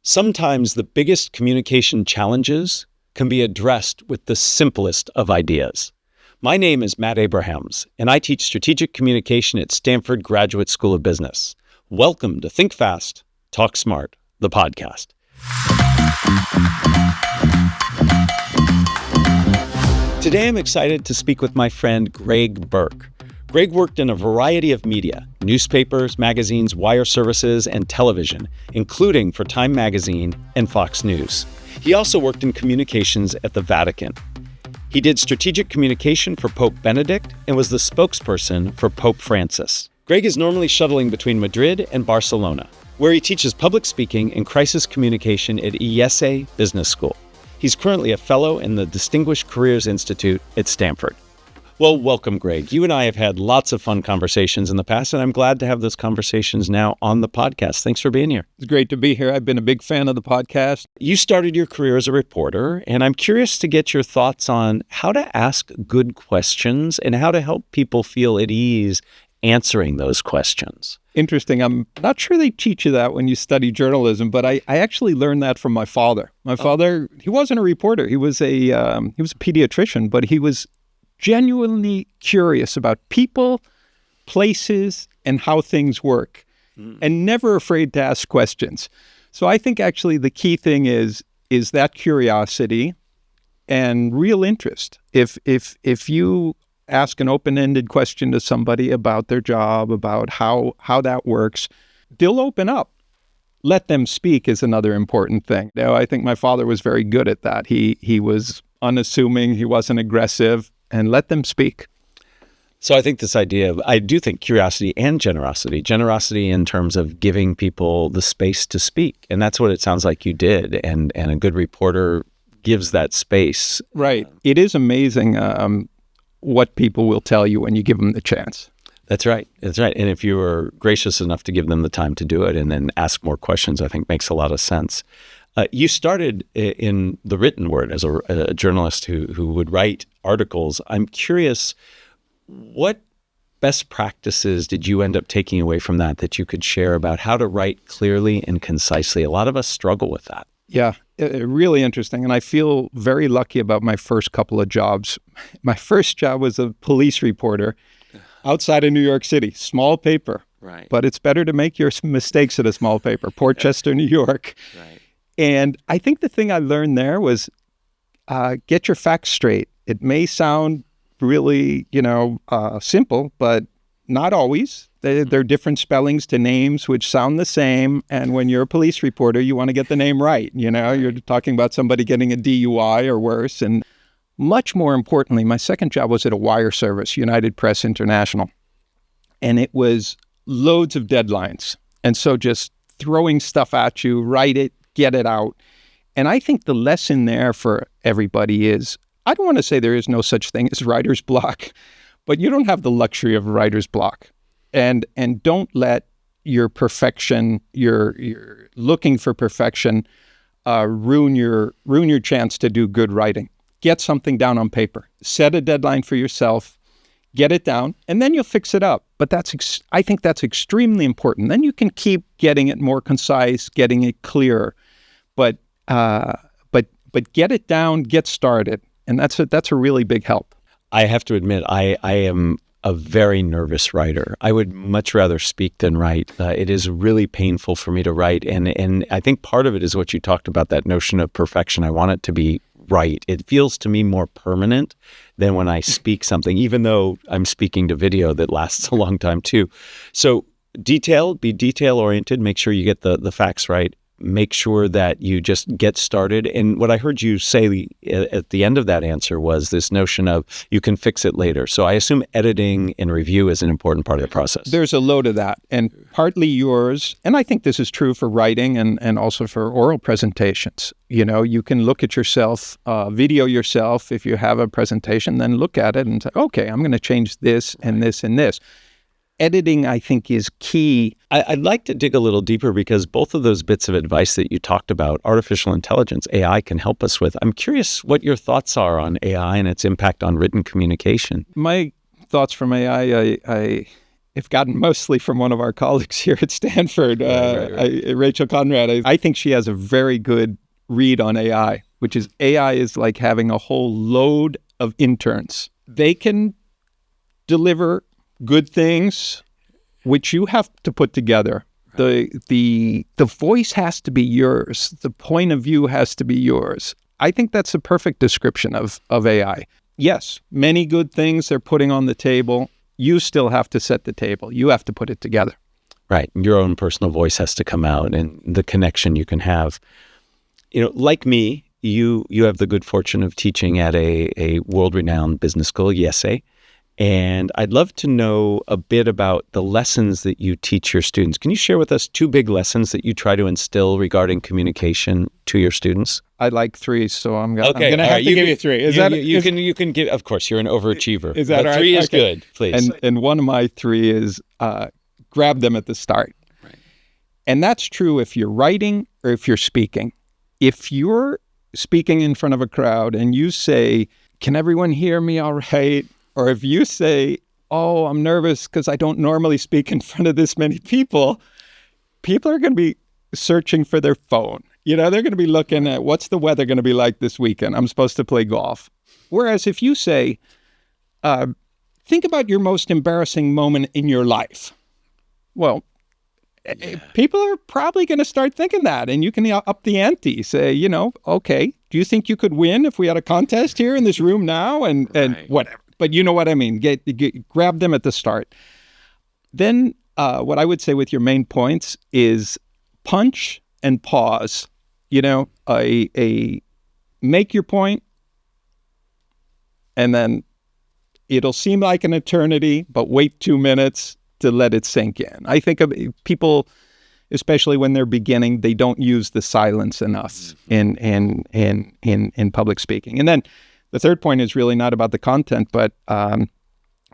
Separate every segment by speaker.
Speaker 1: Sometimes the biggest communication challenges can be addressed with the simplest of ideas. My name is Matt Abrahams, and I teach strategic communication at Stanford Graduate School of Business. Welcome to Think Fast, Talk Smart, the podcast. Today I'm excited to speak with my friend Greg Burke. Greg worked in a variety of media, newspapers, magazines, wire services, and television, including for Time Magazine and Fox News. He also worked in communications at the Vatican. He did strategic communication for Pope Benedict and was the spokesperson for Pope Francis. Greg is normally shuttling between Madrid and Barcelona, where he teaches public speaking and crisis communication at IESE Business School. He's currently a fellow in the Distinguished Careers Institute at Stanford. Well, welcome, Greg. You and I have had lots of fun conversations in the past, and I'm glad to have those conversations now on the podcast. Thanks for being here.
Speaker 2: It's great to be here. I've been a big fan of the podcast.
Speaker 1: You started your career as a reporter, and I'm curious to get your thoughts on how to ask good questions and how to help people feel at ease answering those questions.
Speaker 2: Interesting. I'm not sure they teach you that when you study journalism, but I actually learned that from my father. My father, he wasn't a reporter. He was a pediatrician, but he was genuinely curious about people, places, and how things work, and never afraid to ask questions. So I think actually the key thing is that curiosity and real interest. If you ask an open-ended question to somebody about their job, about how that works, they'll open up. Let them speak is another important thing. Now, I think my father was very good at that. He was unassuming, he wasn't aggressive, and let them speak.
Speaker 1: So I think this idea of, I do think curiosity and generosity in terms of giving people the space to speak. And that's what it sounds like you did. And a good reporter gives that space.
Speaker 2: Right. It is amazing what people will tell you when you give them the chance.
Speaker 1: That's right. That's right. And if you were gracious enough to give them the time to do it and then ask more questions, I think makes a lot of sense. You started in the written word as a journalist who would write articles. I'm curious, what best practices did you end up taking away from that you could share about how to write clearly and concisely? A lot of us struggle with that.
Speaker 2: Yeah, really interesting. And I feel very lucky about my first couple of jobs. My first job was a police reporter outside of New York City, small paper.
Speaker 1: Right.
Speaker 2: But it's better to make your mistakes at a small paper, Portchester, New York.
Speaker 1: Right.
Speaker 2: And I think the thing I learned there was get your facts straight. It may sound really, simple, but not always. There are different spellings to names which sound the same. And when you're a police reporter, you want to get the name right. You're talking about somebody getting a DUI or worse. And much more importantly, my second job was at a wire service, United Press International. And it was loads of deadlines. And so just throwing stuff at you, write it, get it out. And I think the lesson there for everybody is, I don't want to say there is no such thing as writer's block, but you don't have the luxury of writer's block. And don't let your perfection, your looking for perfection, ruin your chance to do good writing. Get something down on paper. Set a deadline for yourself. Get it down, and then you'll fix it up. But I think that's extremely important. Then you can keep getting it more concise, getting it clearer. But get it down, get started, and that's a really big help.
Speaker 1: I have to admit, I am a very nervous writer. I would much rather speak than write. It is really painful for me to write, and I think part of it is what you talked about, that notion of perfection. I want it to be right. It feels to me more permanent than when I speak something, even though I'm speaking to video that lasts a long time too. So be detail-oriented, make sure you get the facts right. Make sure that you just get started. And what I heard you say at the end of that answer was this notion of you can fix it later. So I assume editing and review is an important part of the process.
Speaker 2: There's a load of that, and partly yours. And I think this is true for writing and also for oral presentations. You can look at yourself, video yourself. If you have a presentation, then look at it and say, okay, I'm going to change this and this and this. Editing, I think, is key.
Speaker 1: I'd like to dig a little deeper because both of those bits of advice that you talked about, artificial intelligence, AI, can help us with. I'm curious what your thoughts are on AI and its impact on written communication.
Speaker 2: My thoughts from AI, I've gotten mostly from one of our colleagues here at Stanford,
Speaker 1: Right.
Speaker 2: Rachel Conrad. I think she has a very good read on AI, which is AI is like having a whole load of interns. They can deliver good things, which you have to put together. The voice has to be yours. The point of view has to be yours. I think that's a perfect description of AI. Yes, many good things they're putting on the table. You still have to set the table. You have to put it together.
Speaker 1: Right. Your own personal voice has to come out and the connection you can have. Like me, you have the good fortune of teaching at a world-renowned business school, YESE. And I'd love to know a bit about the lessons that you teach your students. Can you share with us 2 big lessons that you try to instill regarding communication to your students?
Speaker 2: I like 3, so I'm going to
Speaker 1: All
Speaker 2: have
Speaker 1: right,
Speaker 2: to give you 3.
Speaker 1: You can give. Of course, you're an overachiever.
Speaker 2: Is that
Speaker 1: but
Speaker 2: right?
Speaker 1: 3 is
Speaker 2: Okay.
Speaker 1: good, please.
Speaker 2: And one of my 3 is grab them at the start.
Speaker 1: Right.
Speaker 2: And that's true if you're writing or if you're speaking. If you're speaking in front of a crowd and you say, "Can everyone hear me all right?" Or if you say, "Oh, I'm nervous because I don't normally speak in front of this many people," people are going to be searching for their phone. They're going to be looking at what's the weather going to be like this weekend. I'm supposed to play golf. Whereas if you say, think about your most embarrassing moment in your life. Well, people are probably going to start thinking that, and you can up the ante. Say, okay, do you think you could win if we had a contest here in this room now? And whatever. But you know what I mean. Grab them at the start. Then what I would say with your main points is punch and pause. Make your point, and then it'll seem like an eternity, but wait 2 minutes to let it sink in. I think of people, especially when they're beginning, they don't use the silence enough in public speaking. And then the third point is really not about the content, but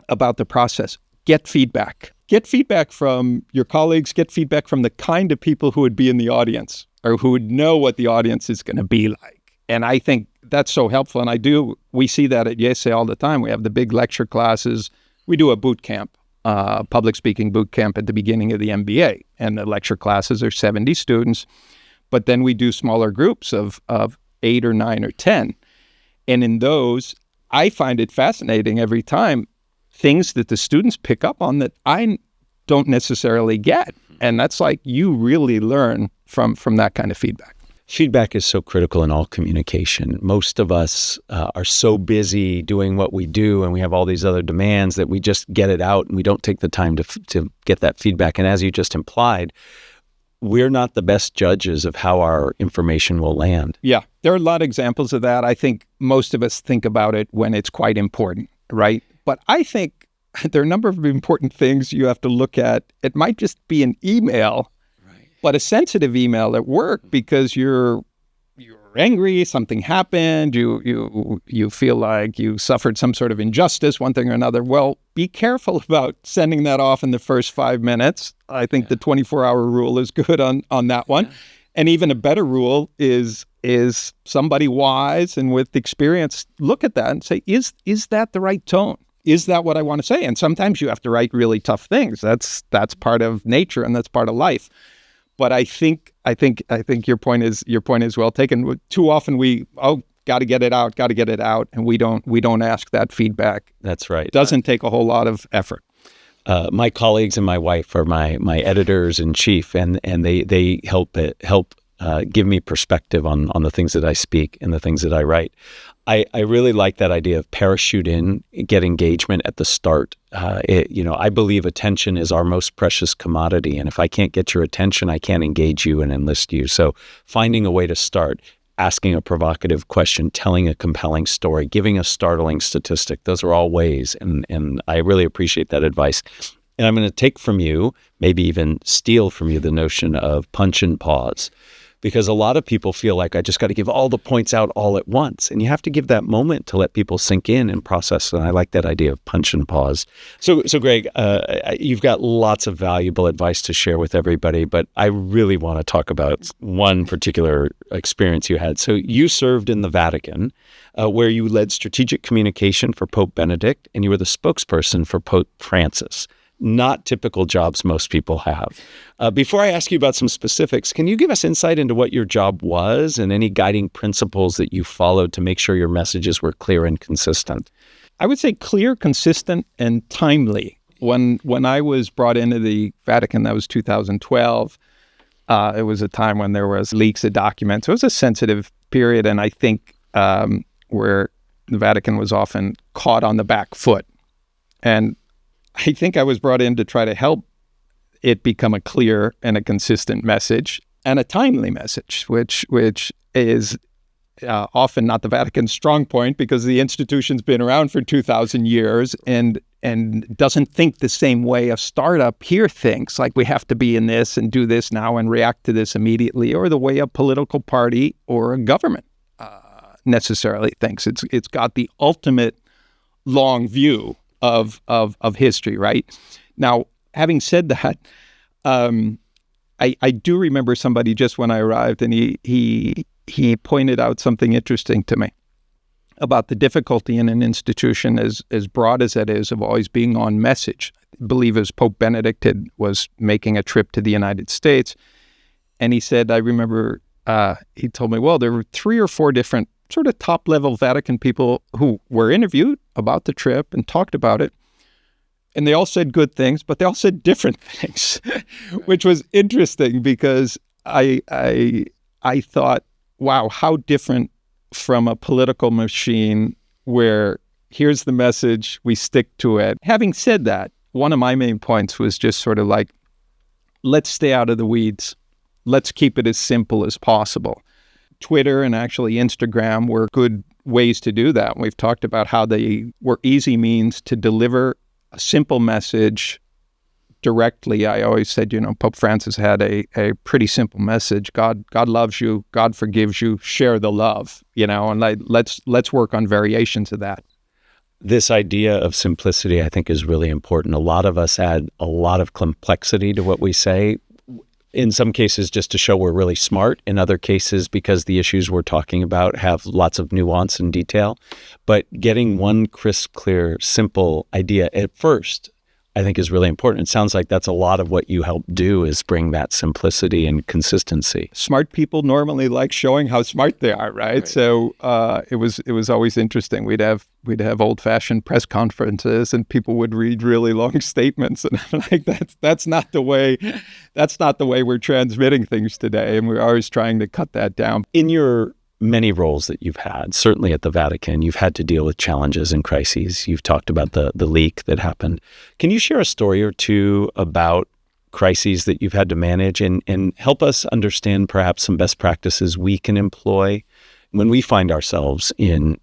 Speaker 2: about the process. Get feedback. Get feedback from your colleagues. Get feedback from the kind of people who would be in the audience or who would know what the audience is going to be like. And I think that's so helpful. And we see that at YESE all the time. We have the big lecture classes. We do a boot camp, public speaking boot camp at the beginning of the MBA. And the lecture classes are 70 students. But then we do smaller groups of 8 or 9 or 10. And in those, I find it fascinating every time, things that the students pick up on that I don't necessarily get. And that's like you really learn from that kind of feedback.
Speaker 1: Feedback is so critical in all communication. Most of us are so busy doing what we do, and we have all these other demands that we just get it out, and we don't take the time to get that feedback. And as you just implied, we're not the best judges of how our information will land.
Speaker 2: Yeah, there are a lot of examples of that. I think most of us think about it when it's quite important, right? But I think there are a number of important things you have to look at. It might just be an email, right, but a sensitive email at work because you're angry, something happened, you feel like you suffered some sort of injustice, one thing or another. Well, be careful about sending that off in the first 5 minutes. I think the 24-hour rule is good on that one. Yeah. And even a better rule is somebody wise and with experience look at that and say, is that the right tone? Is that what I want to say? And sometimes you have to write really tough things. That's part of nature and that's part of life. But I think your point is well taken. Too often got to get it out, and we don't ask that feedback.
Speaker 1: That's right.
Speaker 2: It doesn't take a whole lot of effort.
Speaker 1: My colleagues and my wife are my editors in chief, and they help give me perspective on the things that I speak and the things that I write. I really like that idea of parachute in, get engagement at the start. I believe attention is our most precious commodity. And if I can't get your attention, I can't engage you and enlist you. So finding a way to start, asking a provocative question, telling a compelling story, giving a startling statistic, those are all ways. And I really appreciate that advice. And I'm going to take from you, maybe even steal from you, the notion of punch and pause. Because a lot of people feel like I just got to give all the points out all at once. And you have to give that moment to let people sink in and process. And I like that idea of punch and pause. So Greg, you've got lots of valuable advice to share with everybody, but I really want to talk about one particular experience you had. So you served in the Vatican, where you led strategic communication for Pope Benedict, and you were the spokesperson for Pope Francis. not typical jobs most people have. Before I ask you about some specifics, can you give us insight into what your job was and any guiding principles that you followed to make sure your messages were clear and consistent?
Speaker 2: I would say clear, consistent, and timely. When I was brought into the Vatican, that was 2012, it was a time when there was leaks of documents. It was a sensitive period, and I think where the Vatican was often caught on the back foot. And I think I was brought in to try to help it become a clear and a consistent message and a timely message, which is often not the Vatican's strong point because the institution's been around for 2,000 years and doesn't think the same way a startup here thinks, like we have to be in this and do this now and react to this immediately, or the way a political party or a government necessarily thinks. It's got the ultimate long view of history, right? Now, having said that, I do remember somebody just when I arrived, and he pointed out something interesting to me about the difficulty in an institution as broad as that is of always being on message. I believe it was Pope Benedict was making a trip to the United States, and he said, I remember he told me, well, there were 3 or 4 different sort of top-level Vatican people who were interviewed about the trip and talked about it. And they all said good things, but they all said different things, which was interesting because I thought, wow, how different from a political machine where here's the message, we stick to it. Having said that, one of my main points was just sort of like, let's stay out of the weeds. Let's keep it as simple as possible. Twitter and actually Instagram were good ways to do that. We've talked about how they were easy means to deliver a simple message directly. I always said, Pope Francis had a pretty simple message. God loves you. God forgives you. Share the love, and let's work on variations of that.
Speaker 1: This idea of simplicity, I think, is really important. A lot of us add a lot of complexity to what we say. In some cases, just to show we're really smart. In other cases, because the issues we're talking about have lots of nuance and detail. But getting one crisp, clear, simple idea at first, I think, is really important. It sounds like that's a lot of what you help do is bring that simplicity and consistency.
Speaker 2: Smart people normally like showing how smart they are, right? So it was always interesting. We'd have old-fashioned press conferences, and people would read really long statements, and I'm like, that's not the way we're transmitting things today, and we're always trying to cut that down.
Speaker 1: In your many roles that you've had, certainly at the Vatican, you've had to deal with challenges and crises. You've talked about the leak that happened. Can you share a story or two about crises that you've had to manage and help us understand perhaps some best practices we can employ when we find ourselves in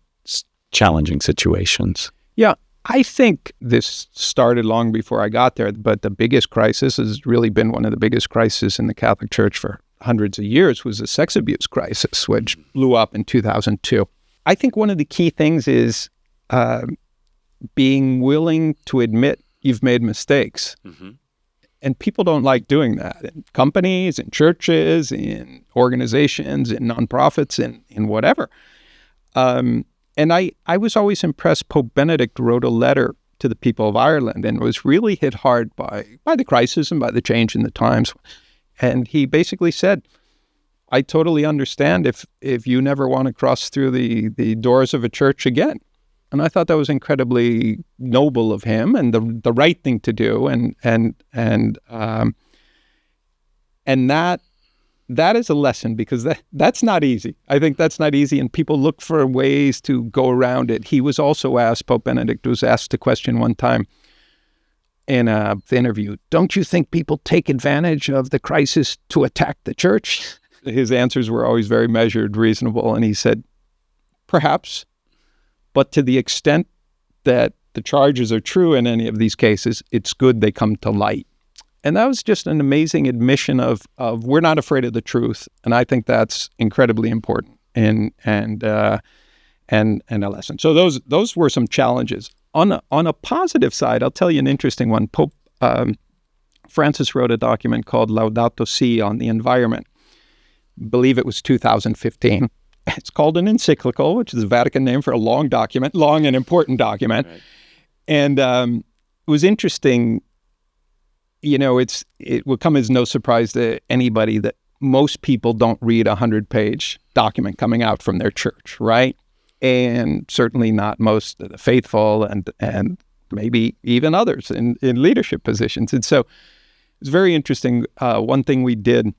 Speaker 1: challenging situations?
Speaker 2: Yeah, I think this started long before I got there, but the biggest crisis has really been one of the biggest crises in the Catholic Church for hundreds of years was the sex abuse crisis, which blew up in 2002. I think one of the key things is being willing to admit you've made mistakes. Mm-hmm. And people don't like doing that in companies, in churches, in organizations, in nonprofits, in whatever. And I was always impressed. Pope Benedict wrote a letter to the people of Ireland and was really hit hard by the crisis and by the change in the times. And he basically said, I totally understand if you never want to cross through the doors of a church again. And I thought that was incredibly noble of him and the right thing to do. And that is a lesson because that's not easy. I think that's not easy, and people look for ways to go around it. He was also asked, Pope Benedict was asked a question one time in an interview, don't you think people take advantage of the crisis to attack the church? His answers were always very measured, reasonable, and he said, perhaps, but to the extent that the charges are true in any of these cases, it's good they come to light. And that was just an amazing admission of we're not afraid of the truth, and I think that's incredibly important and a lesson. So those were some challenges. On a positive side, I'll tell you an interesting one. Pope Francis wrote a document called Laudato Si on the environment. I believe it was 2015. It's called an encyclical, which is a Vatican name for a long document, long and important document. Right. And it was interesting it will come as no surprise to anybody that most people don't read a 100-page document coming out from their church, right? And certainly not most of the faithful and maybe even others in leadership positions. And so it's very interesting. One thing we did,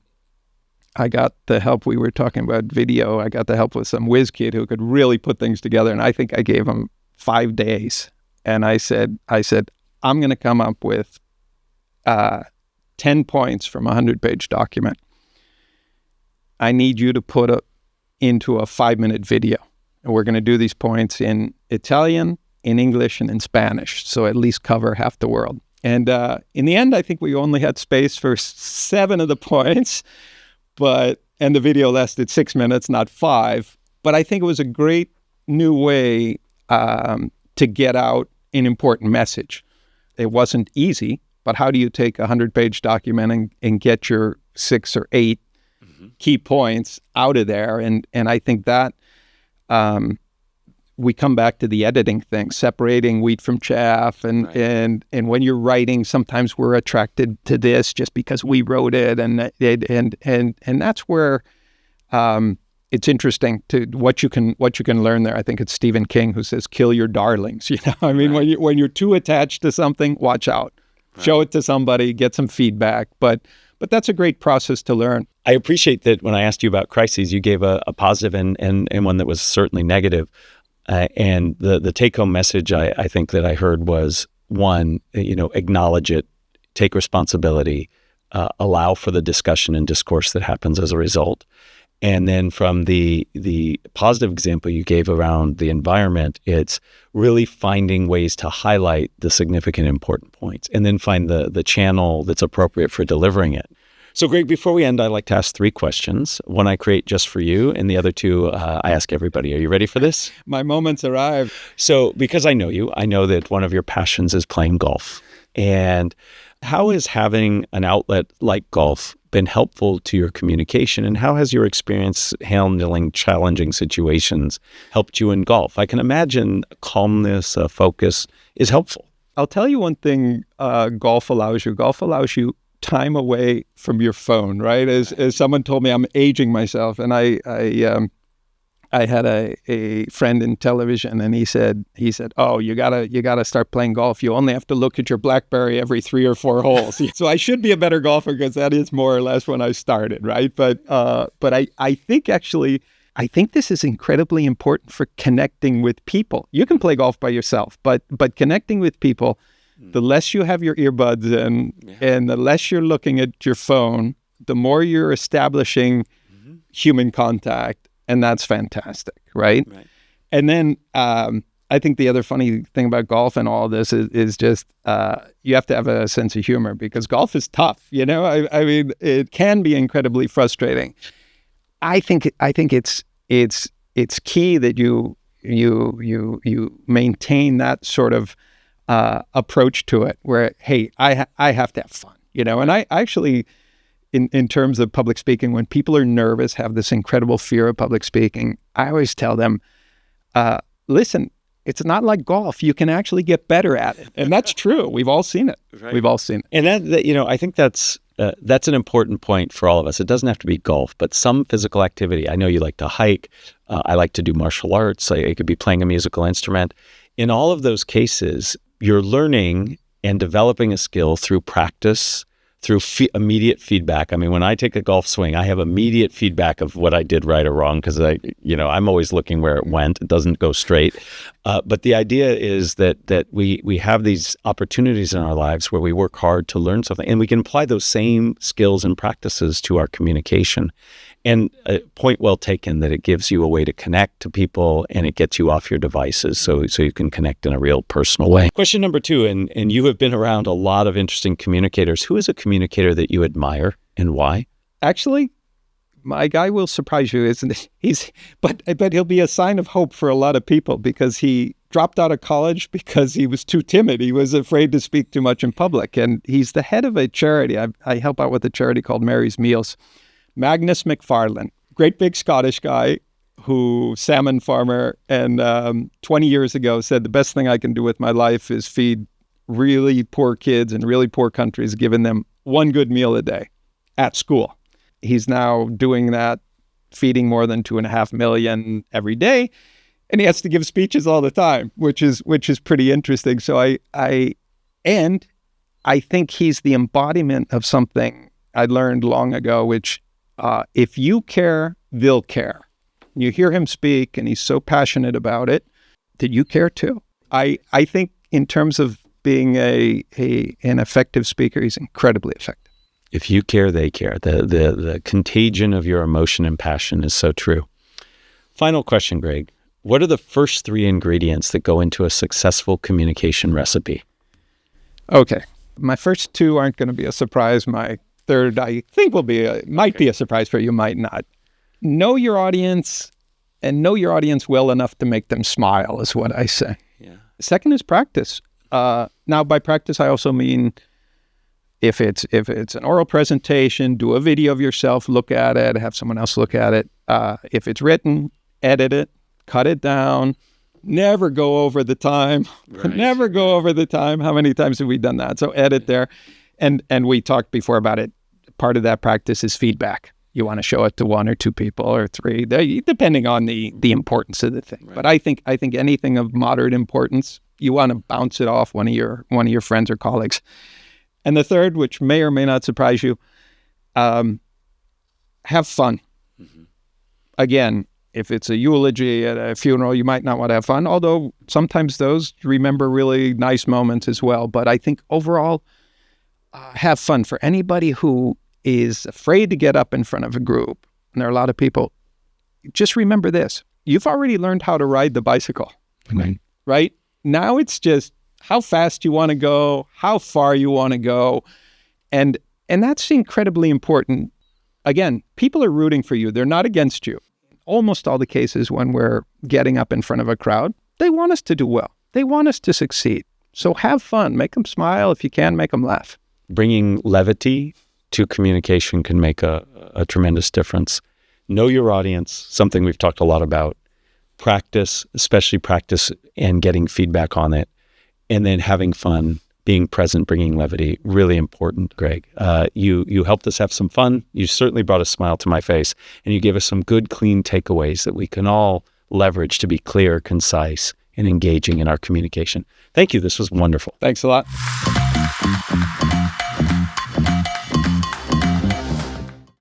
Speaker 2: I got the help, we were talking about video, I got the help with some whiz kid who could really put things together. And I think I gave him 5 days. And I said, I'm going to come up with 10 points from a 100-page document. I need you to put into a 5-minute video. And we're going to do these points in Italian, in English, and in Spanish. So at least cover half the world. And in the end, I think we only had space for 7 of the points, and the video lasted 6 minutes, not 5. But I think it was a great new way to get out an important message. It wasn't easy, but how do you take a 100-page document and get your 6 or 8 key points out of there? And I think that we come back to the editing thing, separating wheat from chaff, and when you're writing, sometimes we're attracted to this just because we wrote it, and that's where it's interesting to what you can learn there. I think it's Stephen King who says, "Kill your darlings." I mean, when you're too attached to something, watch out. Right. Show it to somebody, get some feedback, but that's a great process to learn.
Speaker 1: I appreciate that when I asked you about crises, you gave a positive and one that was certainly negative. And the take-home message I think that I heard was, one, acknowledge it, take responsibility, allow for the discussion and discourse that happens as a result. And then from the positive example you gave around the environment, it's really finding ways to highlight the significant important points and then find the channel that's appropriate for delivering it. So Greg, before we end, I like to ask 3 questions. One I create just for you, and the other 2 I ask everybody. Are you ready for this?
Speaker 2: My moment's arrived.
Speaker 1: So because I know you, I know that one of your passions is playing golf. And how has having an outlet like golf been helpful to your communication, and how has your experience handling challenging situations helped you in golf? I can imagine calmness, focus is helpful.
Speaker 2: I'll tell you one thing golf allows you. Golf allows you time away from your phone, right? As someone told me, I'm aging myself, and I had a friend in television, and he said, "Oh, you gotta start playing golf. You only have to look at your BlackBerry every 3 or 4 holes." So I should be a better golfer because that is more or less when I started, right? But I think this is incredibly important for connecting with people. You can play golf by yourself, but connecting with people, the less you have your earbuds in, and the less you're looking at your phone, the more you're establishing human contact. And that's fantastic, right? And then I think the other funny thing about golf and all this is just you have to have a sense of humor, because golf is tough. I mean, it can be incredibly frustrating. I think it's key that you maintain that sort of approach to it, where, hey, I have to have fun, And I actually, in terms of public speaking, when people are nervous, have this incredible fear of public speaking, I always tell them, listen, it's not like golf. You can actually get better at it. And that's true. We've all seen it. Right. We've all seen it.
Speaker 1: And that I think that's an important point for all of us. It doesn't have to be golf, but some physical activity. I know you like to hike. I like to do martial arts. It could be playing a musical instrument. In all of those cases, you're learning and developing a skill through practice, through immediate feedback. I mean, when I take a golf swing, I have immediate feedback of what I did right or wrong, because I'm always looking where it went. It doesn't go straight. But the idea is that we have these opportunities in our lives where we work hard to learn something, and we can apply those same skills and practices to our communication. And a point well taken, that it gives you a way to connect to people, and it gets you off your devices so you can connect in a real personal way. Question number 2, and you have been around a lot of interesting communicators. Who is a communicator that you admire, and why?
Speaker 2: Actually, my guy will surprise you, isn't he? But he'll be a sign of hope for a lot of people, because he dropped out of college because he was too timid. He was afraid to speak too much in public. And he's the head of a charity. I help out with a charity called Mary's Meals. Magnus McFarlane, great big Scottish guy, who salmon farmer, and 20 years ago said, the best thing I can do with my life is feed really poor kids in really poor countries, giving them one good meal a day at school. He's now doing that, feeding more than 2.5 million every day. And he has to give speeches all the time, which is pretty interesting. So I think he's the embodiment of something I learned long ago, which if you care, they'll care. You hear him speak, and he's so passionate about it that you care too. I think in terms of being an effective speaker, he's incredibly effective.
Speaker 1: If you care, they care. The contagion of your emotion and passion is so true. Final question, Greg. What are the first 3 ingredients that go into a successful communication recipe?
Speaker 2: Okay. My first 2 aren't going to be a surprise. My third, I think, might be a surprise for you, might not. Know your audience, and know your audience well enough to make them smile is what I say.
Speaker 1: Yeah.
Speaker 2: Second is practice. Now, by practice, I also mean if it's an oral presentation, do a video of yourself, look at it, have someone else look at it. If it's written, edit it, cut it down. Never go over the time. Right. Never go over the time. How many times have we done that? So edit there. And we talked before about it. Part of that practice is feedback. You want to show it to 1 or 2 people or 3, depending on the importance of the thing. Right. But I think anything of moderate importance, you want to bounce it off one of your friends or colleagues. And the third, which may or may not surprise you, have fun. Mm-hmm. Again, if it's a eulogy at a funeral, you might not want to have fun, although sometimes those remember really nice moments as well. But I think overall, have fun. For anybody who is afraid to get up in front of a group, and there are a lot of people, just remember this. You've already learned how to ride the bicycle, right? Now it's just how fast you want to go, how far you want to go. And that's incredibly important. Again, people are rooting for you. They're not against you. Almost all the cases when we're getting up in front of a crowd, they want us to do well. They want us to succeed. So have fun. Make them smile. If you can, make them laugh.
Speaker 1: Bringing levity to communication can make a tremendous difference. Know your audience, something we've talked a lot about. Practice, especially practice and getting feedback on it. And then having fun, being present, bringing levity, really important, Greg. You helped us have some fun. You certainly brought a smile to my face, and you gave us some good, clean takeaways that we can all leverage to be clear, concise, and engaging in our communication. Thank you. This was wonderful.
Speaker 2: Thanks a lot.